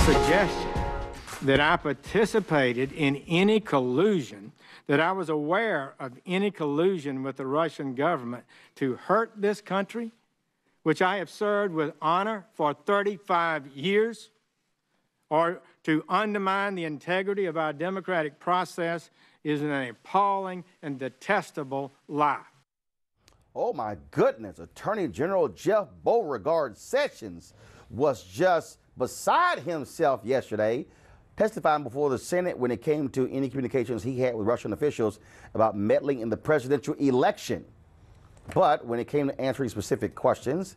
suggestion that I participated in any collusion, that I was aware of any collusion with the Russian government to hurt this country, which I have served with honor for 35 years, or to undermine the integrity of our democratic process, is an appalling and detestable lie. Oh my goodness, Attorney General Jeff Beauregard Sessions was just beside himself yesterday, testifying before the Senate when it came to any communications he had with Russian officials about meddling in the presidential election. But when it came to answering specific questions,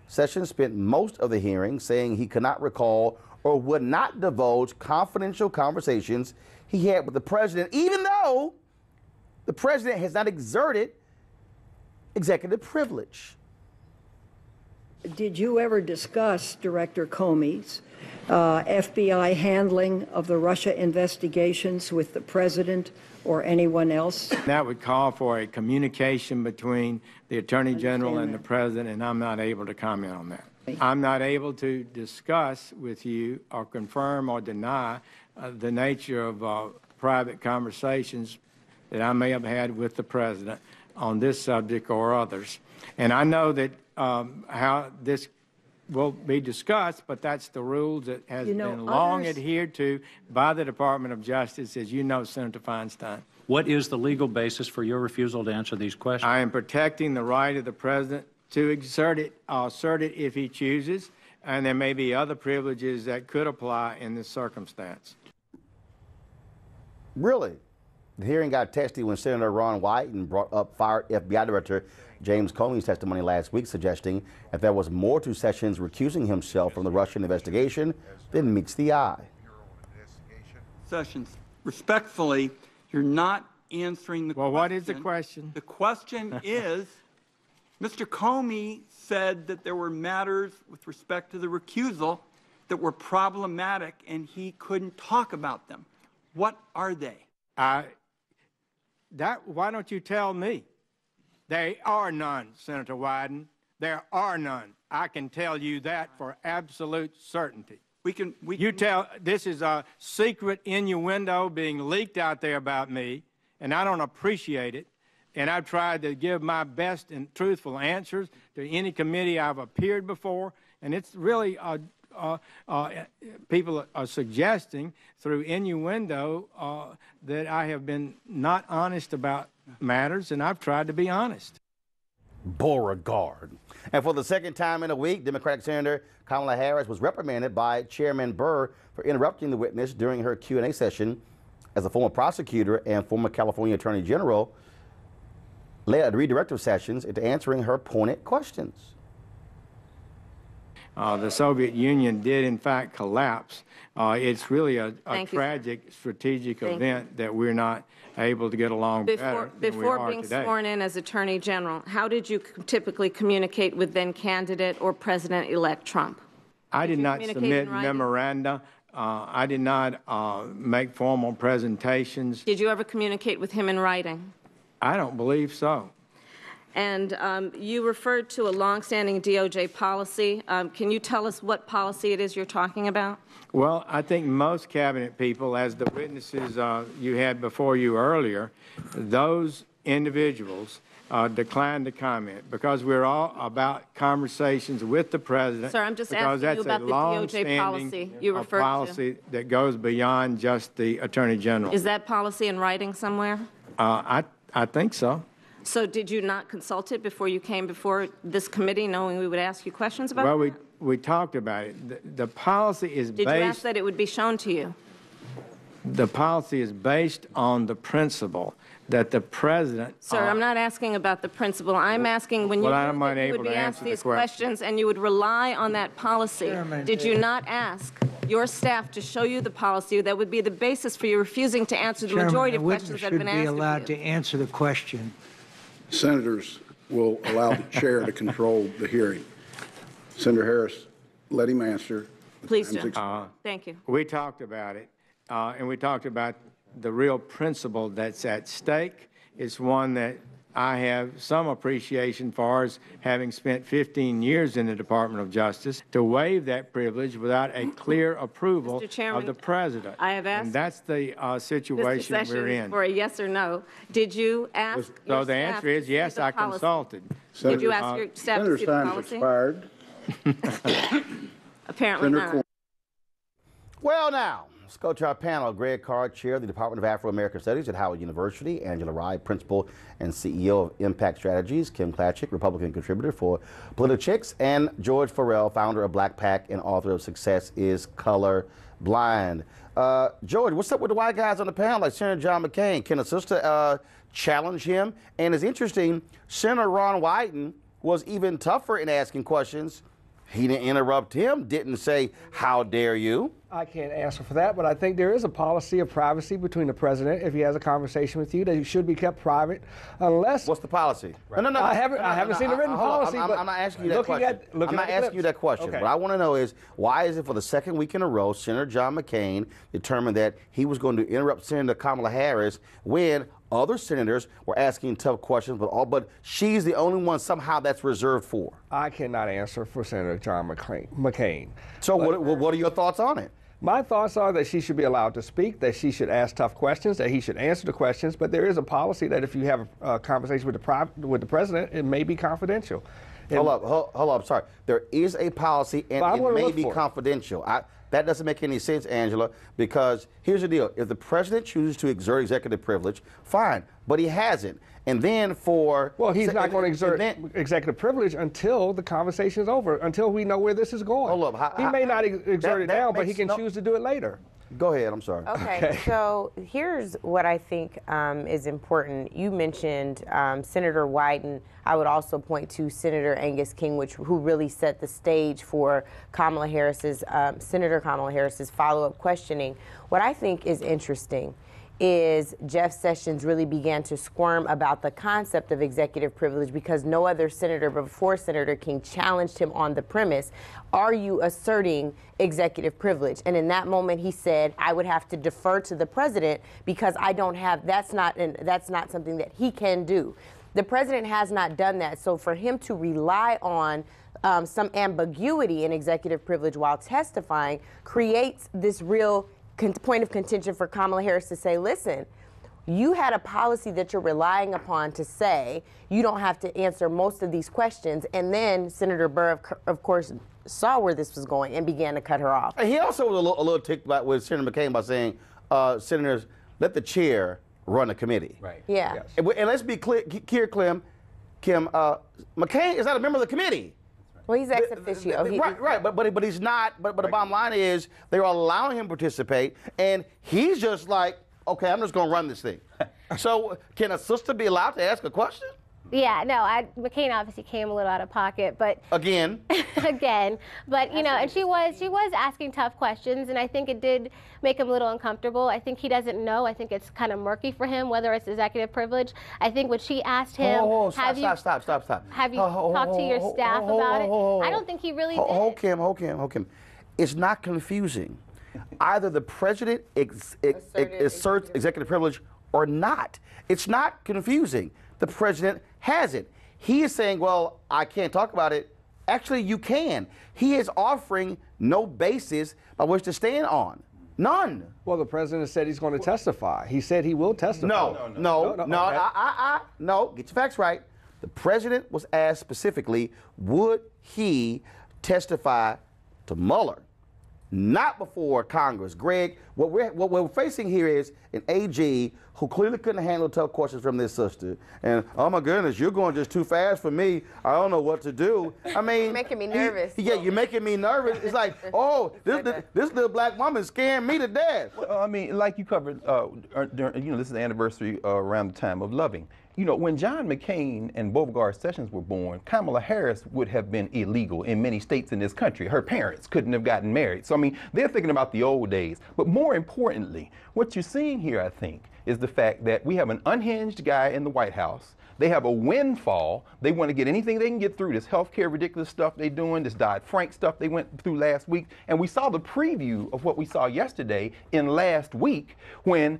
Sessions spent most of the hearing saying he could not recall or would not divulge confidential conversations he had with the president, even though the president has not exerted executive privilege. Did you ever discuss Director Comey's FBI handling of the Russia investigations with the president or anyone else? That would call for a communication between the Attorney General and the President, and I'm not able to comment on that. I'm not able to discuss with you or confirm or deny the nature of private conversations that I may have had with the President on this subject or others. And I know that how this will be discussed, but that's the rules that has been long adhered to by the Department of Justice, as you know, Senator Feinstein. What is the legal basis for your refusal to answer these questions? I am protecting the right of the President to assert it if he chooses, and there may be other privileges that could apply in this circumstance. Really? The hearing got testy when Senator Ron Wyden brought up fired FBI Director James Comey's testimony last week, suggesting that there was more to Sessions recusing himself from the Russian investigation than meets the eye. Sessions, respectfully, you're not answering the question. Well, what is the question? The question is, Mr. Comey said that there were matters with respect to the recusal that were problematic and he couldn't talk about them. What are they? Why don't you tell me? There are none, Senator Wyden. There are none. I can tell you that for absolute certainty. This is a secret innuendo being leaked out there about me, and I don't appreciate it. And I've tried to give my best and truthful answers to any committee I've appeared before, and it's really people are suggesting through innuendo that I have been not honest about matters, and I've tried to be honest. Beauregard. And for the second time in a week, Democratic Senator Kamala Harris was reprimanded by Chairman Burr for interrupting the witness during her Q&A session. As a former prosecutor and former California Attorney General, led redirective Sessions into answering her pointed questions. The Soviet Union did, in fact, collapse. It's really a tragic strategic event that we're not able to get along better than we are being today. Sworn in as Attorney General, how did you typically communicate with then-candidate or President-elect Trump? I did not submit memoranda. I did not make formal presentations. Did you ever communicate with him in writing? I don't believe so. And you referred to a longstanding DOJ policy. Can you tell us what policy it is you're talking about? Well, I think most cabinet people, as the witnesses you had before you earlier, those individuals declined to comment because we're all about conversations with the president. Sir, I'm just asking you about the DOJ policy you referred to. Policy that goes beyond just the Attorney General. Is that policy in writing somewhere? I think so. So did you not consult it before you came before this committee, knowing we would ask you questions about it? Well, we talked about it. The policy is based... Did you ask that it would be shown to you? The policy is based on the principle that the president... Sir, I'm not asking about the principle. I'm asking when you would be asked these questions and you would rely on that policy. Did you not ask your staff to show you the policy that would be the basis for you refusing to answer the majority of questions that have been asked of you? Should be allowed to answer the question. Senators will allow the chair to control the hearing. Senator Harris, let him answer. Please do. Thank you. We talked about it, and we talked about the real principle that's at stake. It's one that I have some appreciation for as having spent 15 years in the Department of Justice to waive that privilege without a clear approval Mr. Chairman, of the president. I have asked And that's the situation Mr. we're in. Sessions for a yes or no. Did you ask your So the staff answer is to see yes, the I policy? consulted. Did you ask your staff to see the Senator's policy? time's expired. Apparently Senator not. Well, now, let's go to our panel. Greg Carr, Chair of the Department of Afro-American Studies at Howard University. Angela Rye, Principal and CEO of Impact Strategies. Kim Klatchik, Republican contributor for Politichicks. And George Farrell, founder of Black Pac and author of Success is Color Blind. George, what's up with the white guys on the panel like Senator John McCain? Can a sister challenge him? And it's interesting, Senator Ron Wyden was even tougher in asking questions. He didn't interrupt him, didn't say, how dare you? I can't answer for that, but I think there is a policy of privacy between the president. If he has a conversation with you, that it should be kept private, unless. What's the policy? Right. No, I haven't seen the written policy. I'm not asking you that question. I'm not asking you that question. Okay. What I want to know is, why is it for the second week in a row, Senator John McCain determined that he was going to interrupt Senator Kamala Harris when other senators were asking tough questions, but she's the only one somehow that's reserved for? I cannot answer for Senator John McCain. So what are your thoughts on it? My thoughts are that she should be allowed to speak, that she should ask tough questions, that he should answer the questions, but there is a policy that if you have a conversation with the president, it may be confidential. Hold up, sorry. There is a policy and it may be confidential. That doesn't make any sense, Angela, because here's the deal. If the president chooses to exert executive privilege, fine, but he hasn't. And then Well, he's not going to exert executive privilege until the conversation is over, until we know where this is going. Hold up. He may not exert it now, but he can choose to do it later. Go ahead, I'm sorry. Okay, so here's what I think is important. You mentioned Senator Wyden. I would also point to Senator Angus King, who really set the stage for Senator Kamala Harris's follow-up questioning. What I think is interesting is Jeff Sessions really began to squirm about the concept of executive privilege because no other senator before Senator King challenged him on the premise, are you asserting executive privilege? And in that moment he said, I would have to defer to the president because I don't have, that's not something that he can do. The president has not done that, so for him to rely on some ambiguity in executive privilege while testifying creates this real point of contention for Kamala Harris to say, listen, you had a policy that you're relying upon to say you don't have to answer most of these questions. And then Senator Burr, of course, saw where this was going and began to cut her off. And he also was a little ticked with Senator McCain by saying, senators, let the chair run the committee. Right. Yeah. Yes. And let's be clear, Kim, McCain is not a member of the committee. Well, he's ex officio. Right, but he's not. But the bottom line is they're allowing him to participate, and he's just like, okay, I'm just going to run this thing. So can a sister be allowed to ask a question? Yeah, no, McCain obviously came a little out of pocket, but again, but you know, and she was asking tough questions, and I think it did make him a little uncomfortable. I think he doesn't know. I think it's kind of murky for him whether it's executive privilege. I think when she asked him, stop. Have you talked to your staff about it? I don't think he really did. Hold Kim. It's not confusing. Either the president asserts executive privilege or not. It's not confusing. The president has it. He is saying, well, I can't talk about it. Actually, you can. He is offering no basis by which to stand on. None. Well, the president said he's going to testify. He said he will testify. No, get your facts right. The president was asked specifically, would he testify to Mueller? Not before Congress. Greg, what we're facing here is an AG who clearly couldn't handle tough questions from this sister. And, oh my goodness, you're going just too fast for me. I don't know what to do. I mean, you're making me nervous. You're making me nervous. It's like, oh, this little black woman scaring me to death. Well, I mean, like you covered, this is the anniversary around the time of Loving. You know, when John McCain and Beauregard Sessions were born, Kamala Harris would have been illegal in many states in this country. Her parents couldn't have gotten married. So, I mean, they're thinking about the old days. But more importantly, what you're seeing here, I think, is the fact that we have an unhinged guy in the White House They have a windfall. They want to get anything they can get through. This healthcare ridiculous stuff they're doing, this Dodd-Frank stuff they went through last week. And we saw the preview of what we saw yesterday in last week when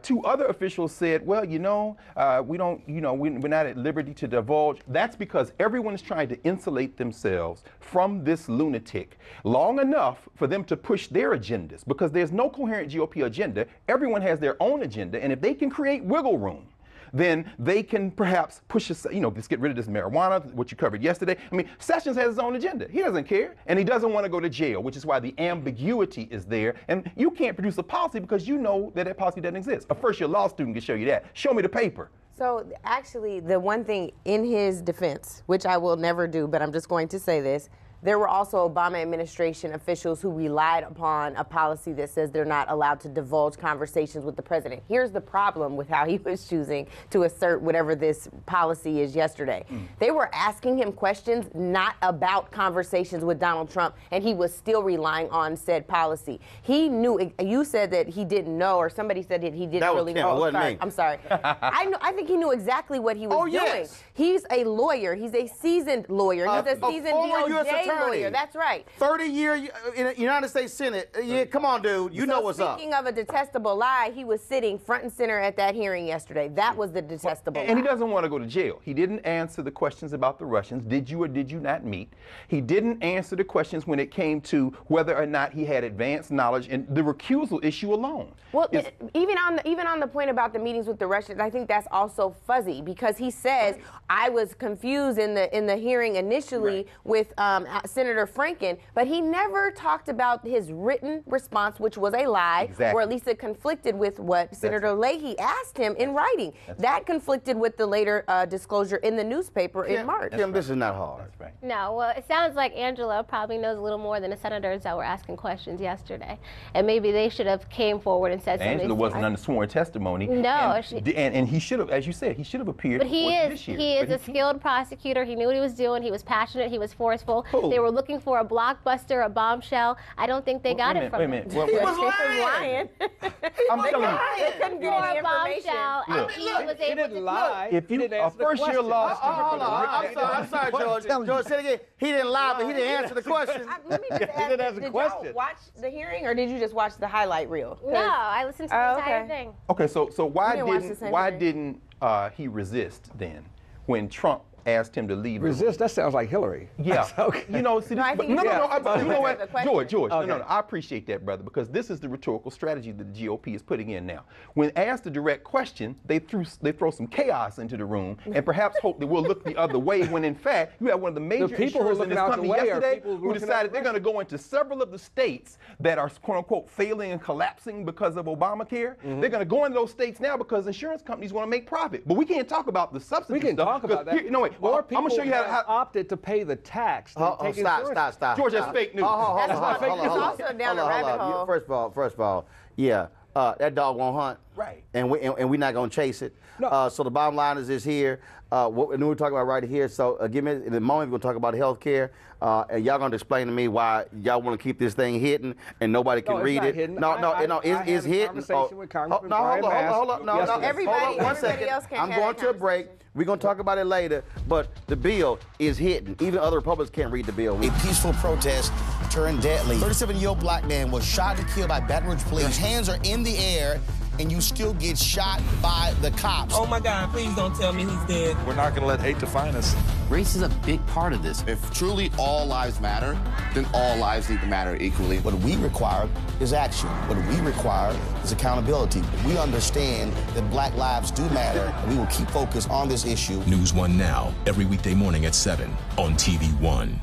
2 other officials said, well, we're not at liberty to divulge. That's because everyone is trying to insulate themselves from this lunatic long enough for them to push their agendas, because there's no coherent GOP agenda. Everyone has their own agenda, and if they can create wiggle room, then they can perhaps push us, let's get rid of this marijuana, what you covered yesterday. I mean, Sessions has his own agenda. He doesn't care, and he doesn't want to go to jail, which is why the ambiguity is there. And you can't produce a policy because you know that policy doesn't exist. A first-year law student can show you that. Show me the paper. So actually, the one thing in his defense, which I will never do, but I'm just going to say this, there were also Obama administration officials who relied upon a policy that says they're not allowed to divulge conversations with the president. Here's the problem with how he was choosing to assert whatever this policy is yesterday. They were asking him questions not about conversations with Donald Trump, and he was still relying on said policy. He knew, you said that he didn't know, or somebody said that he didn't really know. I'm sorry. I think he knew exactly what he was doing. He's a lawyer. He's a seasoned lawyer. He's a seasoned DOJ lawyer. That's right. 30-year in the United States Senate. Come on, dude. You know what's up. Speaking of a detestable lie, he was sitting front and center at that hearing yesterday. That was the detestable lie. And he doesn't want to go to jail. He didn't answer the questions about the Russians. Did you or did you not meet? He didn't answer the questions when it came to whether or not he had advanced knowledge and the recusal issue alone. Well, even on the point about the meetings with the Russians, I think that's also fuzzy, because he says, I was confused in the hearing initially with Senator Franken, but he never talked about his written response, which was a lie, or at least it conflicted with what Senator Leahy asked him in writing. That conflicted with the later disclosure in the newspaper in March. Kim, this is not hard. No, well, it sounds like Angela probably knows a little more than the senators that were asking questions yesterday, and maybe they should have came forward and said something. Angela wasn't under sworn testimony. No, and he should have, as you said, he should have appeared. But he is a skilled prosecutor. He knew what he was doing. He was passionate. He was forceful. They were looking for a blockbuster, a bombshell. I don't think they got it from him. He was lying. I'm telling you. They couldn't get any information. And he was able to lie. If you a first-year law Hold on. I'm sorry, George. George, say it again. He didn't lie, but he didn't answer the question. Let me just ask, did y'all watch the hearing, or did you just watch the highlight reel? No, I listened to the entire thing. Okay, so why didn't he resist then when Trump asked him to leave? Resist? That sounds like Hillary. Yeah. Okay. You know, see, you know what, George, no, I appreciate that, brother, because this is the rhetorical strategy that the GOP is putting in now. When asked a direct question, they throw some chaos into the room and perhaps hope that we'll look the other way, when in fact you have one of the major insurers in this country yesterday who decided they're going to go into several of the states that are quote unquote failing and collapsing because of Obamacare. They're going to go into those states now because insurance companies want to make profit. But we can't talk about the substance. We can talk about that. More people I'm gonna show you how opted to pay the tax. Stop. George, that's fake news. That's also down a rabbit hole. First of all, yeah, that dog won't hunt. Right. And we're not gonna chase it. No. So the bottom line is here. What we're talking about right here. So give me in a moment we're gonna talk about health care. And y'all gonna explain to me why y'all want to keep this thing hidden and nobody can read it. Hidden. No, it's hidden. Hold on. No, everybody else can. I'm going to a break. We're going to talk about it later, but the bill is hidden. Even other Republicans can't read the bill. A peaceful protest turned deadly. 37-year-old black man was shot and killed by Baton Rouge police. His hands are in the air, and you still get shot by the cops. Oh, my God, please don't tell me he's dead. We're not going to let hate define us. Race is a big part of this. If truly all lives matter, then all lives need to matter equally. What we require is action. What we require is accountability. We understand that black lives do matter, and we will keep focused on this issue. NewsOne Now, every weekday morning at 7 on TV1.